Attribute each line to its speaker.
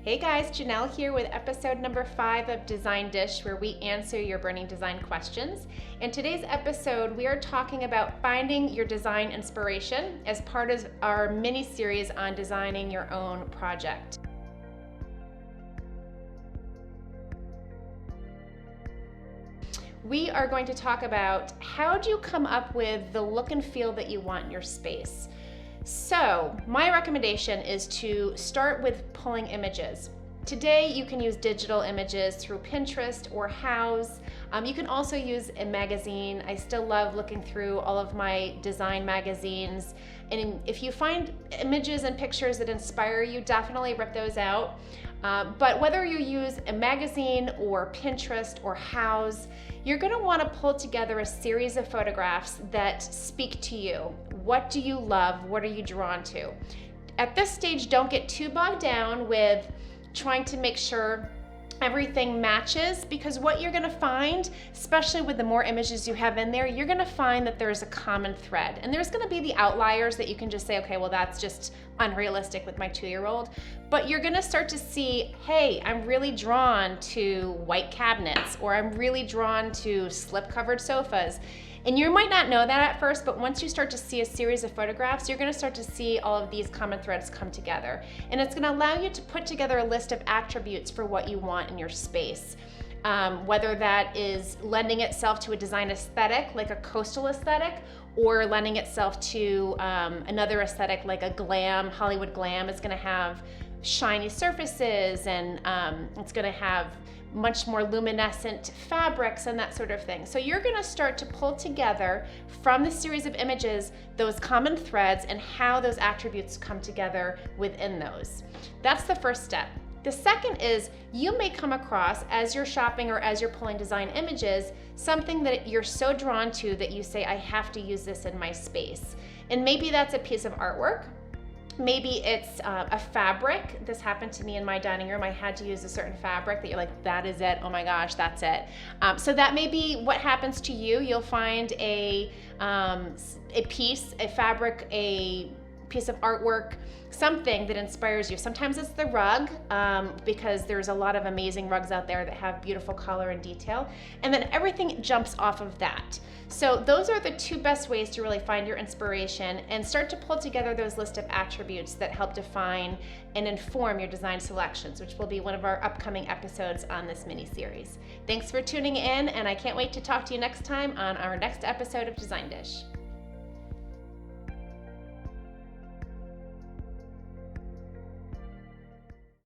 Speaker 1: Hey guys, Janelle here with episode number 5 of Design Dish, where we answer your burning design questions. In today's episode, we are talking about finding your design inspiration as part of our mini-series on designing your own project. We are going to talk about how do you come up with the look and feel that you want in your space. So my recommendation is to start with pulling images. Today you can use digital images through Pinterest or Houzz. You can also use a magazine. I still love looking through all of my design magazines. And if you find images and pictures that inspire you, definitely rip those out. But whether you use a magazine or Pinterest or Houzz, you're going to want to pull together a series of photographs that speak to you. What do you love? What are you drawn to? At this stage, don't get too bogged down with trying to make sure everything matches, because what you're going to find, especially with the more images you have in there, you're going to find that there's a common thread. And there's going to be the outliers that you can just say, okay, well, that's just unrealistic with my 2-year-old. But you're going to start to see, hey, I'm really drawn to white cabinets, or I'm really drawn to slip-covered sofas. And you might not know that at first, but once you start to see a series of photographs, you're going to start to see all of these common threads come together. And it's going to allow you to put together a list of attributes for what you want in your space. Whether that is lending itself to a design aesthetic, like a coastal aesthetic, or lending itself to another aesthetic like a glam. Hollywood glam is going to have shiny surfaces, and it's going to have much more luminescent fabrics and that sort of thing. So you're going to start to pull together from the series of images those common threads and how those attributes come together within those. That's the first step. The second is you may come across, as you're shopping or as you're pulling design images, something that you're so drawn to that you say, I have to use this in my space. And maybe that's a piece of artwork. Maybe it's a fabric. This happened to me in my dining room. I had to use a certain fabric that you're like, that is it. Oh my gosh, that's it. So that may be what happens to you. You'll find a piece, a fabric, a piece of artwork, something that inspires you. Sometimes it's the rug, because there's a lot of amazing rugs out there that have beautiful color and detail. And then everything jumps off of that. So those are the 2 best ways to really find your inspiration and start to pull together those list of attributes that help define and inform your design selections, which will be one of our upcoming episodes on this mini-series. Thanks for tuning in, and I can't wait to talk to you next time on our next episode of Design Dish.